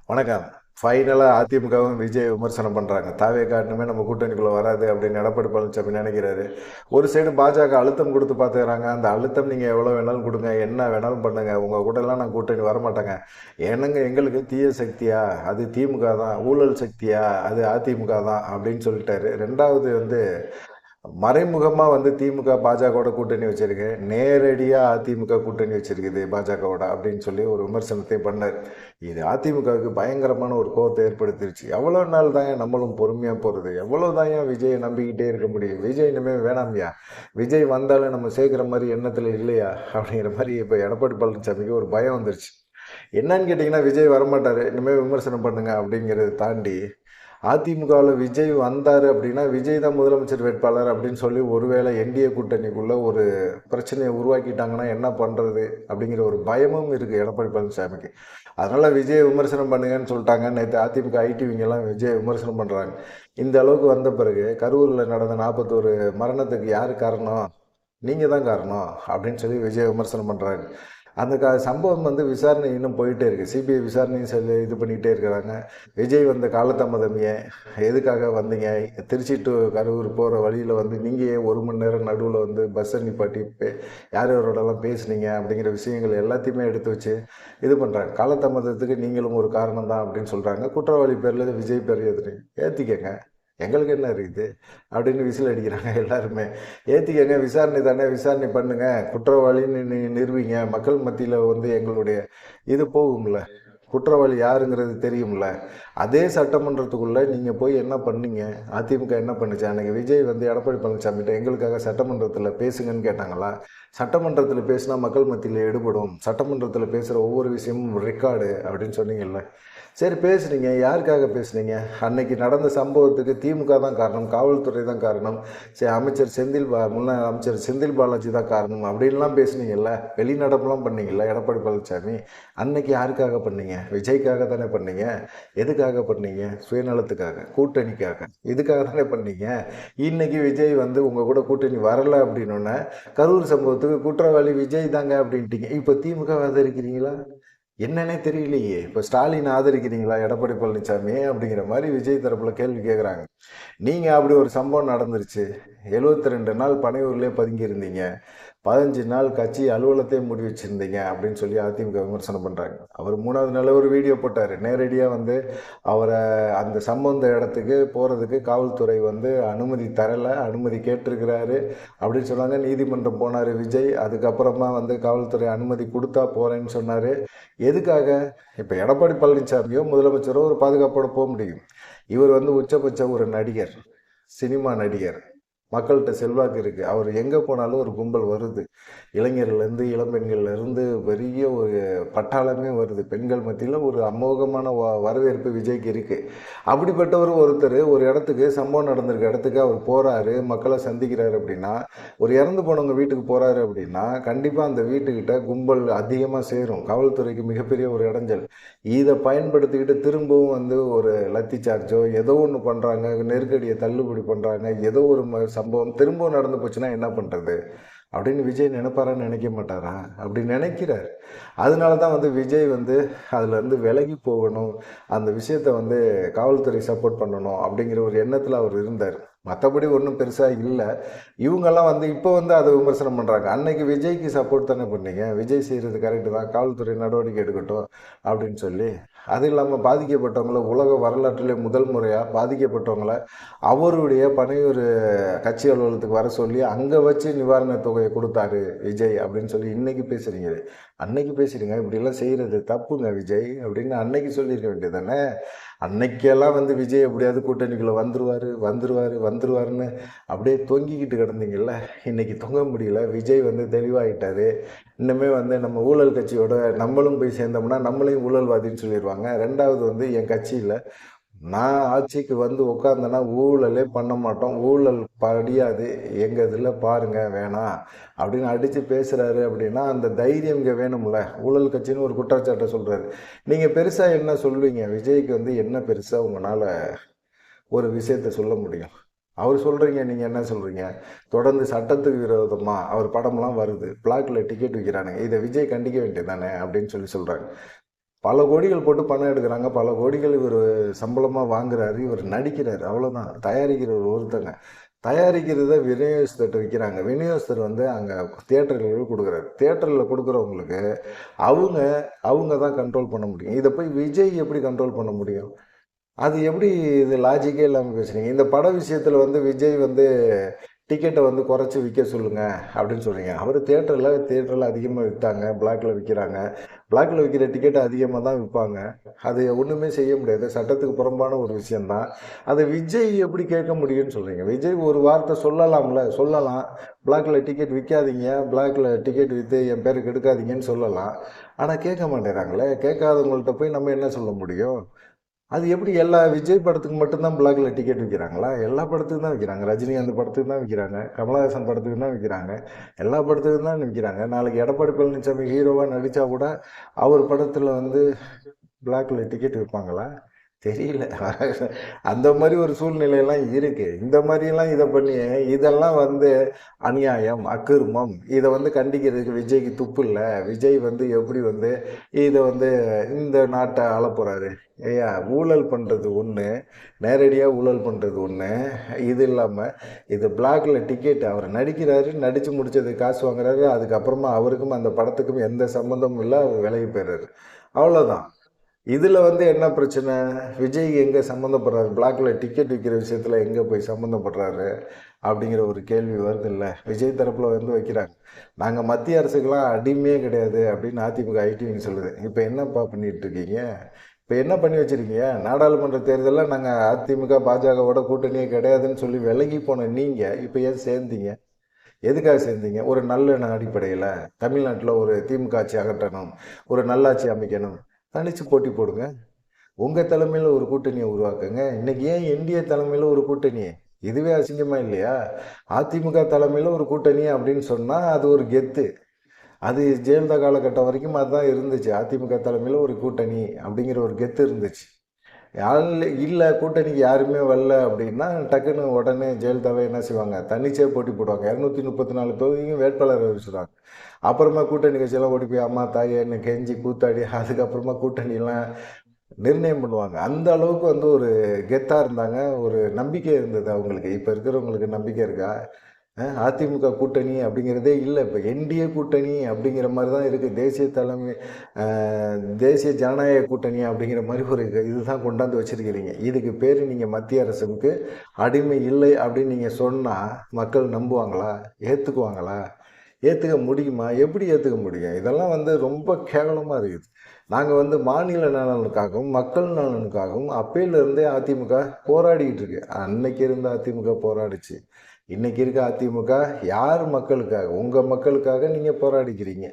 வணக்கம். ஃபைனலாக அதிமுகவும் விஜய் விமர்சனம் பண்ணுறாங்க. தாவே காட்டணுமே நம்ம கூட்டணிக்குள்ளே வராது அப்படின்னு எடப்பாடி பழனிசாமி நினைக்கிறாரு. ஒரு சைடு பாஜக அழுத்தம் கொடுத்து பார்த்துக்கிறாங்க. அந்த அழுத்தம் நீங்கள் எவ்வளோ வேணாலும் கொடுங்க, என்ன வேணாலும் பண்ணுங்க, உங்கள் கூட்டெல்லாம் நான் கூட்டணி வரமாட்டேங்க. என்னங்க எங்களுக்கு தீய சக்தியா அது திமுக தான், ஊழல் சக்தியா அது அதிமுக தான் அப்படின்னு சொல்லிட்டாரு. ரெண்டாவது வந்து மறைமுகமாக வந்து திமுக பாஜகவோட கூட்டணி வச்சிருக்கு, நேரடியாக அதிமுக கூட்டணி வச்சிருக்குது பாஜகவோட அப்படின்னு சொல்லி ஒரு விமர்சனத்தை பண்ணார். இது அதிமுகவுக்கு பயங்கரமான ஒரு கோபத்தை ஏற்படுத்திருச்சு. எவ்வளோ நாள் தான் நம்மளும் பொறுமையாக போகிறது, எவ்வளோ தான் விஜயை நம்பிக்கிட்டே இருக்க முடியும்? விஜய் இனிமேல் வேணாமியா, விஜய் வந்தாலும் நம்ம சேர்க்குற மாதிரி எண்ணத்தில் இல்லையா அப்படிங்கிற மாதிரி இப்போ எடப்பாடி பழனிசாமிக்கு ஒரு பயம் வந்துருச்சு. என்னன்னு கேட்டிங்கன்னா, விஜய் வரமாட்டார், இனிமேல் விமர்சனம் பண்ணுங்க அப்படிங்கிறத தாண்டி அதிமுகவில் விஜய் வந்தார் அப்படின்னா விஜய் தான் முதலமைச்சர் வேட்பாளர் அப்படின்னு சொல்லி ஒருவேளை என்டிஏ கூட்டணிக்குள்ளே ஒரு பிரச்சனையை உருவாக்கிட்டாங்கன்னா என்ன பண்ணுறது அப்படிங்கிற ஒரு பயமும் இருக்குது எடப்பாடி பழனிசாமிக்கு. அதனால் விஜய் விமர்சனம் பண்ணுங்கன்னு சொல்லிட்டாங்க. நேற்று அதிமுக ஐடிவிங்கெல்லாம் விஜய் விமர்சனம் பண்ணுறாங்க. இந்த அளவுக்கு வந்த பிறகு கரூரில் நடந்த 41 மரணத்துக்கு யார் காரணம்? நீங்கள் தான் காரணம் அப்படின்னு சொல்லி விஜய் விமர்சனம் பண்ணுறாங்க. அந்த சம்பவம் வந்து விசாரணை இன்னும் போயிட்டே இருக்குது. சிபிஐ விசாரணையும் சொல்லி இது பண்ணிகிட்டே இருக்கிறாங்க. விஜய் வந்த காலதாமதம் ஏன், எதுக்காக வந்தீங்க, திருச்சி டு கரூர் போகிற வழியில் வந்து நீங்கள் ஏன் 1 மணி நேரம் நடுவில் வந்து பஸ்ஸை நிப்பாட்டி யார் யாரோடலாம் பேசுனீங்க அப்படிங்கிற விஷயங்கள் எல்லாத்தையுமே எடுத்து வச்சு இது பண்ணுறாங்க. காலதாமதத்துக்கு நீங்களும் ஒரு காரணம் தான் அப்படின்னு சொல்கிறாங்க. குற்றவாளி பேரில் விஜய் பேர் ஏற்றிக்கங்க, எங்களுக்கு என்ன இருக்குது அப்படின்னு விசில் அடிக்கிறாங்க எல்லாருமே. ஏற்றிக்கங்க, விசாரணை தானே, விசாரணை பண்ணுங்க, குற்றவாளின்னு நிறுவிங்க, மக்கள் மத்தியில் வந்து எங்களுடைய இது போகும்ல, குற்றவாளி யாருங்கிறது தெரியும்ல. அதே சட்டமன்றத்துக்குள்ளே நீங்கள் போய் என்ன பண்ணீங்க? அதிமுக என்ன பண்ணுச்சு? அன்றைக்கி விஜய் வந்து எடப்பாடி பழனிசாமிகிட்ட எங்களுக்காக சட்டமன்றத்தில் பேசுங்கன்னு கேட்டாங்களா? சட்டமன்றத்தில் பேசினா மக்கள் மத்தியில் எடுபடும், சட்டமன்றத்தில் பேசுகிற ஒவ்வொரு விஷயமும் ரெக்கார்டு அப்படின்னு சொன்னீங்கல்ல. சரி, பேசுனீங்க, யாருக்காக பேசுனீங்க? அன்னைக்கு நடந்த சம்பவத்துக்கு திமுக தான் காரணம், காவல்துறை தான் காரணம், சரி அமைச்சர் முன்னாள் அமைச்சர் செந்தில் பாலாஜி தான் காரணம் அப்படின்லாம் பேசுனீங்கல்ல, வெளிநடப்புலாம் பண்ணீங்கல்ல எடப்பாடி பழனிசாமி. அன்னைக்கு யாருக்காக பண்ணீங்க? விஜய்க்காக தானே பண்ணீங்க. எதுக்காக பண்ணீங்க? சுயநலத்துக்காக, கூட்டணிக்காக, இதுக்காக தானே பண்ணீங்க. இன்னைக்கு விஜய் வந்து உங்கள் கூட கூட்டணி வரலை அப்படின்னோடனே கரூர் சம்பவத்துக்கு குற்றவாளி விஜய் தாங்க அப்படின்ட்டீங்க. இப்போ திமுக ஆதரிக்கிறீங்களா? என்னன்னே தெரியலையே. இப்போ ஸ்டாலின் ஆதரிக்கிறீங்களா எடப்பாடி பழனிசாமி அப்படிங்கிற மாதிரி விஜய் தரப்பில் கேள்வி கேட்குறாங்க. நீங்கள் அப்படி ஒரு சம்பவம் நடந்துருச்சு. 72 நாள் பனையூர்லேயே பதுங்கி இருந்தீங்க, 15 நாள் கட்சி அலுவலகத்தையே மூடி வச்சுருந்தீங்க அப்படின்னு சொல்லி அதிமுக விமர்சனம் பண்ணுறாங்க. அவர் 3வது நாள் ஒரு வீடியோ போட்டார். நேரடியாக வந்து அவரை அந்த சம்பந்த இடத்துக்கு போகிறதுக்கு காவல்துறை வந்து அனுமதி தரலை, அனுமதி கேட்டிருக்கிறாரு அப்படின்னு சொன்னாங்க. நீதிமன்றம் போனார் விஜய். அதுக்கப்புறமா வந்து காவல்துறை அனுமதி கொடுத்தா போகிறேன்னு சொன்னார். எதுக்காக? இப்போ எடப்பாடி பழனிசாமியோ முதலமைச்சரோ ஒரு பாதுகாப்போடு போக முடியும். இவர் வந்து உச்சபட்ச ஒரு நடிகர், சினிமா நடிகர், மக்கள்கிட்ட செல்வாக்கு இருக்குது. அவர் எங்கே போனாலும் ஒரு கும்பல் வருது. இளைஞர்லேருந்து இளம்பெண்கள்லேருந்து பெரிய ஒரு பட்டாளமே வருது. பெண்கள் மத்தியில் ஒரு அமோகமான வரவேற்பு விஜய்க்கு இருக்குது. அப்படிப்பட்டவர் ஒருத்தர் ஒரு இடத்துக்கு, சம்பவம் நடந்திருக்க இடத்துக்கு அவர் போகிறாரு, மக்களை சந்திக்கிறாரு அப்படின்னா, ஒரு இறந்து போனவங்க வீட்டுக்கு போகிறாரு அப்படின்னா கண்டிப்பாக அந்த வீட்டுக்கிட்ட கும்பல் அதிகமாக சேரும். காவல்துறைக்கு மிகப்பெரிய ஒரு இடைஞ்சல். இதை பயன்படுத்திக்கிட்டு திரும்பவும் வந்து ஒரு லத்தி சார்ஜோ ஏதோ ஒன்று பண்ணுறாங்க, நெருக்கடியை தள்ளுபடி பண்ணுறாங்க, ஏதோ ஒரு சம்பவம் திரும்பவும் நடந்து போச்சுன்னா என்ன பண்ணுறது அப்படின்னு விஜய் நினைப்பாரான்னு நினைக்க மாட்டாரா? அப்படி நினைக்கிறார். அதனால தான் வந்து விஜய் வந்து அதுலேருந்து விலகி போகணும், அந்த விஷயத்தை வந்து காவல்துறை சப்போர்ட் பண்ணணும் அப்படிங்கிற ஒரு எண்ணத்தில் அவர் இருந்தார். மற்றபடி ஒன்றும் பெருசாக இல்லை. இவங்கெல்லாம் வந்து இப்போ வந்து அதை விமர்சனம் பண்ணுறாங்க. அன்னைக்கு விஜய்க்கு சப்போர்ட் தானே பண்ணீங்க, விஜய் செய்கிறது கரெக்டு தான், காவல்துறை நடவடிக்கை எடுக்கட்டும் அப்படின்னு சொல்லி. அது இல்லாமல் பாதிக்கப்பட்டவங்கள உலக வரலாற்றிலே முதல் முறையாக பாதிக்கப்பட்டவங்கள அவருடைய பனையூர் கட்சி அலுவலகத்துக்கு வர சொல்லி அங்கே வச்சு நிவாரணத் தொகையை கொடுத்தாரு விஜய் அப்படின்னு சொல்லி இன்னைக்கு பேசுகிறீங்க. அன்னைக்கு பேசுகிறீங்க, இப்படிலாம் செய்கிறது தப்புங்க விஜய் அப்படின்னு அன்னைக்கு சொல்லியிருக்க வேண்டியது தானே. அன்னைக்கெல்லாம் வந்து விஜய் எப்படியாவது கூட்டணிக்குள்ளே வந்துருவாருன்னு அப்படியே தொங்கிக்கிட்டு கிடந்தீங்கல்ல, இன்னைக்கு தொங்க முடியல. விஜய் வந்து தெளிவாகிட்டாரு. இன்னுமே வந்து நம்ம ஊழல் கட்சியோட நம்மளும் போய் சேர்ந்தோம்னா நம்மளையும் ஊழல்வாதின்னு சொல்லிடுவாங்க. ரெண்டாவது வந்து என் கட்சியில் நான் ஆட்சிக்கு வந்து உட்காந்தேன்னா ஊழலே பண்ண மாட்டோம், ஊழல் படியாது எங்கள் இதில் பாருங்கள் வேணாம் அப்படின்னு அடித்து பேசுகிறாரு அப்படின்னா அந்த தைரியம் இங்கே வேணும்ல. ஊழல் கட்சின்னு ஒரு குற்றச்சாட்டை சொல்கிறாரு. நீங்கள் பெருசாக என்ன சொல்லுவீங்க? விஜய்க்கு வந்து என்ன பெருசாக உங்களால் ஒரு விஷயத்தை சொல்ல முடியும்? அவர் சொல்கிறீங்க, நீங்கள் என்ன சொல்கிறீங்க? தொடர்ந்து சட்டத்துக்கு விரோதமாக அவர் படம்லாம் வருது, பிளாக்ல டிக்கெட் விற்கிறானுங்க, இதை விஜய் கண்டிக்க வேண்டியது தானே அப்படின்னு சொல்லி சொல்கிறாங்க. பல கோடிகள் போட்டு பணம் எடுக்கிறாங்க, பல கோடிகள் இவர் சம்பளமாக வாங்குறாரு, இவர் நடிக்கிறாரு, அவ்வளோதான். தயாரிக்கிறவர் ஒருத்தங்க. தயாரிக்கிறத விநியோகஸ்தர்கிட்ட விற்கிறாங்க. விநியோகஸ்தர் வந்து அங்கே தியேட்டர்களுக்கு கொடுக்குறாரு. தியேட்டரில் கொடுக்குறவங்களுக்கு அவங்க அவங்க தான் கண்ட்ரோல் பண்ண முடியும். இதை போய் விஜய் எப்படி கண்ட்ரோல் பண்ண முடியும்? அது எப்படி? இது லாஜிக்கே இல்லாமல் பேசுகிறீங்க. இந்த பட விஷயத்தில் வந்து விஜய் வந்து டிக்கெட்டை வந்து குறைச்சி விற்க சொல்லுங்கள் அப்படின்னு சொல்கிறீங்க. அவர் தியேட்டரில் அதிகமாக விற்றாங்க, பிளாக்ல விற்கிறாங்க. பிளாக்ல விற்கிற டிக்கெட்டை அதிகமாக தான் விற்பாங்க. அது ஒன்றுமே செய்ய முடியாது, சட்டத்துக்கு புறம்பான ஒரு விஷயந்தான். அதை விஜய் எப்படி கேட்க முடியும்னு சொல்கிறீங்க? விஜய் ஒரு வார்த்தை சொல்லலாம்ல, சொல்லலாம். பிளாக்ல டிக்கெட் விற்காதீங்க, பிளாக்ல டிக்கெட் விற்று என் பேரை கெடுக்காதீங்கன்னு சொல்லலாம். ஆனால் கேட்க மாட்டேறாங்களே. கேட்காதவங்கள்ட்ட போய் நம்ம என்ன சொல்ல முடியும்? அது எப்படி? எல்லா விஜய் படத்துக்கு மட்டும்தான் பிளாக்ல டிக்கெட் விற்கிறாங்களா? எல்லா படத்துக்கும் தான் விற்கிறாங்க. ரஜினிகாந்த் படத்துக்கு தான் விற்கிறாங்க, கமலஹாசன் படத்துக்கு தான் விற்கிறாங்க, எல்லா படத்துக்கும் தான் விற்கிறாங்க. நாளைக்கு எடப்பாடி பழனிசாமி ஹீரோவாக நடித்தா கூட அவர் படத்தில் வந்து பிளாக்ல டிக்கெட் விற்பாங்களா? தெரியல. அந்த மாதிரி ஒரு சூழ்நிலையெல்லாம் இருக்கு. இந்த மாதிரிலாம் இதை பண்ணி இதெல்லாம் வந்து அநியாயம், அக்கிரமம். இதை வந்து கண்டிக்கிறதுக்கு விஜய்க்கு துப்பு இல்லை. விஜய் வந்து எப்படி வந்து இதை வந்து இந்த நாட்டை ஆளப்போறாரு? ஐயா, ஊழல் பண்ணுறது ஒன்று, நேரடியாக ஊழல் பண்ணுறது ஒன்று. இது இல்லாமல் இது பிளாக்ல டிக்கெட், அவர் நடிக்கிறாரு, நடித்து முடிச்சது காசு வாங்குறாரு, அதுக்கப்புறமா அவருக்கும் அந்த படத்துக்கும் எந்த சம்மந்தமும் இல்லை, அவர் விலகி போயிடுறாரு, அவ்வளோதான். இதில் வந்து என்ன பிரச்சனை? விஜய் எங்கே சம்மந்தப்படுறாரு? பிளாக்ல டிக்கெட் விற்கிற விஷயத்தில் எங்கே போய் சம்மந்தப்படுறாரு அப்படிங்கிற ஒரு கேள்வி வருது இல்லை? விஜய் தரப்பில் வந்து வைக்கிறாங்க, நாங்கள் மத்திய அரசுக்கெல்லாம் அடிமையே கிடையாது அப்படின்னு அதிமுக ஐடிவிங்க சொல்லுது. இப்போ என்னப்பா பண்ணிட்டு இருக்கீங்க? இப்போ என்ன பண்ணி வச்சுருக்கீங்க? நாடாளுமன்ற தேர்தலில் நாங்கள் அதிமுக பாஜகவோட கூட்டணியே கிடையாதுன்னு சொல்லி விலகி போன நீங்கள் இப்போ ஏன் சேர்ந்தீங்க? எதுக்காக சேர்ந்தீங்க? ஒரு நல்ல அடிப்படையில் தமிழ்நாட்டில் ஒரு திமுக ஆட்சி அகற்றணும், ஒரு நல்லாட்சி அமைக்கணும், தனிச்சு போட்டி போடுங்க. உங்கள் தலைமையில் ஒரு கூட்டணியை உருவாக்குங்க. இன்னைக்கு ஏன் என்டிஏ தலைமையில் ஒரு கூட்டணி? இதுவே அசிங்கமா இல்லையா? அதிமுக தலைமையில் ஒரு கூட்டணி அப்படின்னு சொன்னால் அது ஒரு கெத்து. அது ஜெயலலிதா காலகட்டம் வரைக்கும் அதுதான் இருந்துச்சு. அதிமுக தலைமையில் ஒரு கூட்டணி அப்படிங்கிற ஒரு கெத்து இருந்துச்சு. இல்லை, கூட்டணிக்கு யாருமே வரல அப்படின்னா டக்குன்னு உடனே ஜெயலலிதாவை என்ன செய்வாங்க? தனிச்சே போட்டி போடுவாங்க. 234 தொகுதியும் வேட்பாளர் அறிவிச்சிடுவாங்க. அப்புறமா கூட்டணி கட்சியெல்லாம் ஓடி போய் அம்மா தாயேன்னு கெஞ்சி கூத்தாடி அதுக்கப்புறமா கூட்டணியெல்லாம் நிர்ணயம் பண்ணுவாங்க. அந்த அளவுக்கு வந்து ஒரு கெத்தாக இருந்தாங்க, ஒரு நம்பிக்கை இருந்தது அவங்களுக்கு. இப்போ இருக்கிறவங்களுக்கு நம்பிக்கை இருக்கா? அதிமுக கூட்டணி அப்படிங்கிறதே இல்லை. இப்போ என்டிஏ கூட்டணி அப்படிங்கிற மாதிரி தான் இருக்குது. தேசிய தலைமை தேசிய ஜனநாயக கூட்டணி அப்படிங்கிற மாதிரி ஒரு இதுதான் கொண்டாந்து வச்சுருக்கிறீங்க. இதுக்கு பேர் நீங்கள் மத்திய அரசுக்கு அடிமை இல்லை அப்படின்னு நீங்கள் சொன்னால் மக்கள் நம்புவாங்களா? ஏற்றுக்குவாங்களா? ஏற்றுக்க முடியுமா? எப்படி ஏற்றுக்க முடியும்? இதெல்லாம் வந்து ரொம்ப கேவலமாக இருக்குது. நாங்கள் வந்து மாநில நலனுக்காகவும் மக்கள் நலனுக்காகவும் அப்பையிலேருந்தே அதிமுக போராடிக்கிட்டு இருக்கு. அன்னைக்கு இருந்த அதிமுக போராடிச்சு. இன்றைக்கி இருக்க அதிமுக யார் மக்களுக்காக? உங்கள் மக்களுக்காக நீங்கள் போராடிக்கிறீங்க.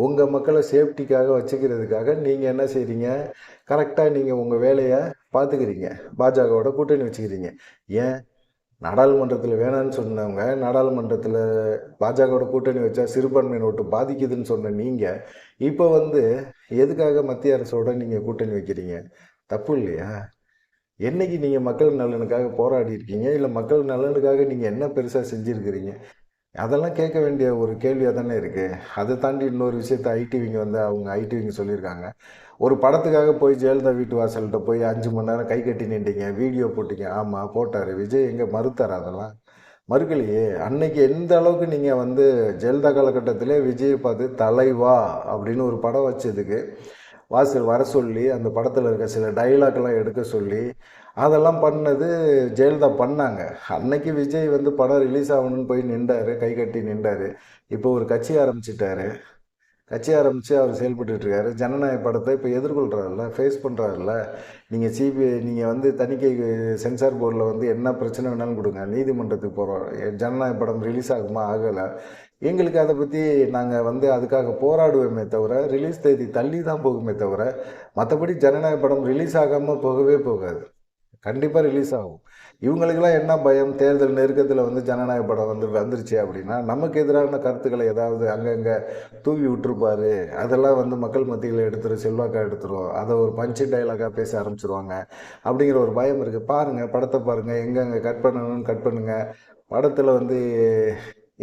உங்கள் மக்களை சேஃப்டிக்காக வச்சுக்கிறதுக்காக நீங்கள் என்ன செய்கிறீங்க? கரெக்டாக நீங்கள் உங்கள் வேலையை பார்த்துக்கிறீங்க, பாஜகவோட கூட்டணி வச்சுக்கிறீங்க. ஏன்? நாடாளுமன்றத்தில் வேணான்னு சொன்னவங்க, நாடாளுமன்றத்தில் பாஜகவோட கூட்டணி வச்சா சிறுபான்மையின் ஓட்டு பாதிக்குதுன்னு சொன்ன நீங்கள் இப்போ வந்து எதுக்காக மத்திய அரசோட நீங்கள் கூட்டணி வைக்கிறீங்க? தப்பு இல்லையா? என்னைக்கு நீங்கள் மக்கள் நலனுக்காக போராடி இருக்கீங்க? இல்லை மக்கள் நலனுக்காக நீங்கள் என்ன பெருசாக செஞ்சுருக்கிறீங்க? அதெல்லாம் கேட்க வேண்டிய ஒரு கேள்வியாக தானே இருக்குது. அதை தாண்டி இன்னொரு விஷயத்த ஐடிவிங்க வந்து அவங்க ஐடிவிங்க சொல்லியிருக்காங்க. ஒரு படத்துக்காக போய் ஜெயலலிதா வீட்டு வாசல்கிட்ட போய் 5 மணி நேரம் கை கட்டி நின்றீங்க, வீடியோ போட்டீங்க. ஆமாம், போட்டார். விஜய் எங்கே மறுத்தார்? அதெல்லாம் மறுக்கலையே. அன்னைக்கு எந்த அளவுக்கு நீங்கள் வந்து ஜெயலலிதா காலகட்டத்திலே விஜயை பார்த்து தலைவா அப்படின்னு ஒரு படம் வச்சதுக்கு வாசல் வர சொல்லி அந்த படத்தில் இருக்க சில டைலாக்லாம் எடுக்க சொல்லி அதெல்லாம் பண்ணது ஜெயலலிதா பண்ணாங்க. அன்னைக்கு விஜய் வந்து படம் ரிலீஸ் ஆகணும்னு போய் நின்றார், கை கட்டி நின்றார். இப்போ ஒரு கட்சி ஆரம்பிச்சிட்டாரு. கட்சி ஆரம்பித்து அவர் செயல்பட்டுருக்காரு. ஜனநாயக படத்தை இப்போ எதிர்கொள்கிறாருல்ல, ஃபேஸ் பண்ணுறாருல்ல. நீங்கள் சிபிஐ நீங்கள் வந்து தணிக்கை சென்சார் போர்டில் வந்து என்ன பிரச்சனை வேணாலும் கொடுங்க, நீதிமன்றத்துக்கு போகிறோம். ஜனநாயக படம் ரிலீஸ் ஆகுமா? ஆகலை. எங்களுக்கு அதை பற்றி நாங்கள் வந்து அதுக்காக போராடுவோமே தவிர, ரிலீஸ் தேதி தள்ளி தான் போகுமே தவிர, மற்றபடி ஜனநாயக படம் ரிலீஸ் ஆகாமல் போகவே போகாது. கண்டிப்பாக ரிலீஸ் ஆகும். இவங்களுக்கெல்லாம் என்ன பயம்? தேர்தல் நெருக்கத்தில் வந்து ஜனநாயக படம் வந்துருச்சு அப்படின்னா நமக்கு எதிரான கருத்துக்களை ஏதாவது அங்கங்கே தூவி விட்டுருப்பாரு, அதெல்லாம் வந்து மக்கள் மத்தியில் எடுத்துரும், செல்வாக்காக எடுத்துரும், அதை ஒரு பஞ்சு டைலாகாக பேச ஆரம்பிச்சிருவாங்க அப்படிங்கிற ஒரு பயம் இருக்குது. பாருங்கள், படத்தை பாருங்கள், எங்கெங்கே கட் பண்ணணும்னு கட் பண்ணுங்கள். படத்தில் வந்து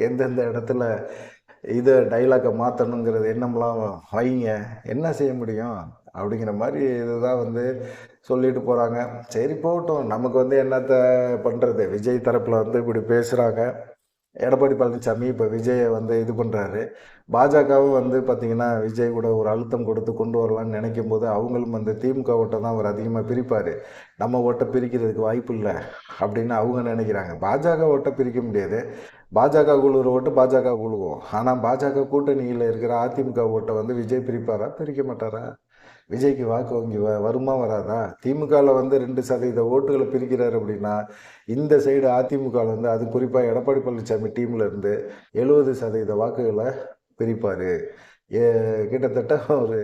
எந்தெந்த இடத்துல இதை டைலாக்கை மாற்றணுங்கிறது எண்ணம்லாம் வைங்க. என்ன செய்ய முடியும்? அப்படிங்கிற மாதிரி இதுதான் வந்து சொல்லிட்டு போகிறாங்க. சரி போகட்டும், நமக்கு வந்து என்னத்த பண்ணுறது. விஜய் தரப்பில் வந்து இப்படி பேசுகிறாங்க. எடப்பாடி பழனிசாமி இப்போ விஜயை வந்து இது பண்ணுறாரு. பாஜகவும் வந்து பார்த்திங்கன்னா விஜய் கூட ஒரு அழுத்தம் கொடுத்து கொண்டு வரலான்னு நினைக்கும் போது அவங்களும் வந்து திமுக ஓட்டை தான் அவர் அதிகமாக பிரிப்பார், நம்ம ஓட்டை பிரிக்கிறதுக்கு வாய்ப்பு இல்லை அப்படின்னு அவங்க நினைக்கிறாங்க. பாஜக ஓட்டை பிரிக்க முடியாது. பாஜக குழுவுற ஓட்டு பாஜக குழுவோம். ஆனால் பாஜக கூட்டணியில் இருக்கிற அதிமுக ஓட்டை வந்து விஜய் பிரிப்பாரா, பிரிக்க மாட்டாரா? விஜய்க்கு வாக்கு வங்கி வருமா வராதா? திமுகவில் வந்து 2% ஓட்டுகளை பிரிக்கிறார் அப்படின்னா இந்த சைடு அதிமுகவில் வந்து அது குறிப்பாக எடப்பாடி பழனிசாமி டீமில் இருந்து 70% வாக்குகளை பிரிப்பார். கிட்டத்தட்ட ஒரு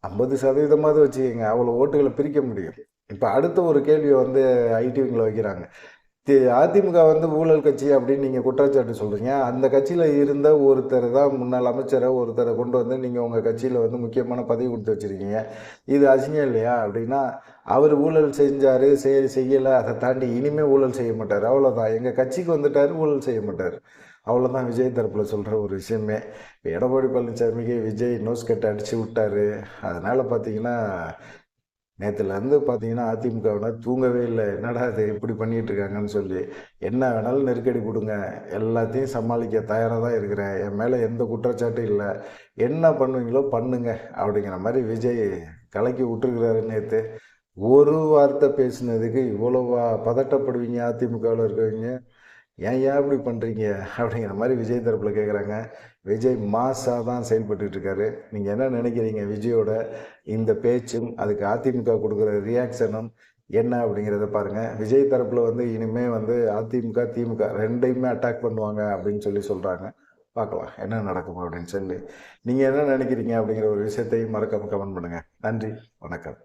50% வச்சுக்கோங்க, அவ்வளோ ஓட்டுகளை பிரிக்க முடியும். இப்போ அடுத்த ஒரு கேள்வியை வந்து ஐடிவிங்கில் வைக்கிறாங்க. அதிமுக வந்து ஊழல் கட்சி அப்படின்னு நீங்கள் குற்றச்சாட்டு சொல்கிறீங்க. அந்த கட்சியில் இருந்த ஒருத்தர் தான் முன்னாள் அமைச்சரை ஒருத்தரை கொண்டு வந்து நீங்கள் உங்கள் கட்சியில் வந்து முக்கியமான பதவி கொடுத்து வச்சுருக்கீங்க. இது அசிங்கம் இல்லையா அப்படின்னா, அவர் ஊழல் செஞ்சார், செய்யலை, அதை தாண்டி இனிமேல் ஊழல் செய்ய மாட்டார், அவ்வளோதான். எங்கள் கட்சிக்கு வந்துட்டார், ஊழல் செய்ய மாட்டார், அவ்வளோதான் விஜய் தரப்பில் சொல்கிற ஒரு விஷயமே. இப்போ எடப்பாடி பழனிசாமிக்கு விஜய் நோஸ் கட் அடித்து விட்டார். அதனால் பார்த்தீங்கன்னா நேற்றுலேருந்து பார்த்தீங்கன்னா அதிமுகவினர் தூங்கவே இல்லை. என்னடா இது இப்படி பண்ணிகிட்டு இருக்காங்கன்னு சொல்லி, என்ன வேணாலும் நெருக்கடி கொடுங்க, எல்லாத்தையும் சமாளிக்க தயாராக தான் இருக்கிறேன், என் மேலே எந்த குற்றச்சாட்டும் இல்லை, என்ன பண்ணுவீங்களோ பண்ணுங்க அப்படிங்கிற மாதிரி விஜய் கலக்கி விட்டுருக்கிறாரு. நேற்று ஒரு வார்த்தை பேசினதுக்கு இவ்வளோ பதட்டப்படுவீங்க அதிமுகவில் இருக்கிறவங்க, ஏன் இப்படி பண்ணுறீங்க அப்படிங்கிற மாதிரி விஜய் தரப்பில் கேட்குறாங்க. விஜய் மாஸாக தான் செயல்பட்டு இருக்காரு. நீங்கள் என்ன நினைக்கிறீங்க விஜயோட இந்த பேச்சும் அதுக்கு அதிமுக கொடுக்குற ரியாக்ஷனும் என்ன அப்படிங்கிறத பாருங்கள். விஜய் தரப்பில் வந்து இனிமேல் வந்து அதிமுக திமுக ரெண்டையுமே அட்டாக் பண்ணுவாங்க அப்படின்னு சொல்லி சொல்கிறாங்க. பார்க்கலாம் என்ன நடக்கும் அப்படின்னு சொல்லி. நீங்கள் என்ன நினைக்கிறீங்க அப்படிங்கிற ஒரு விஷயத்தையும் மறக்காமல் கமெண்ட் பண்ணுங்கள். நன்றி, வணக்கம்.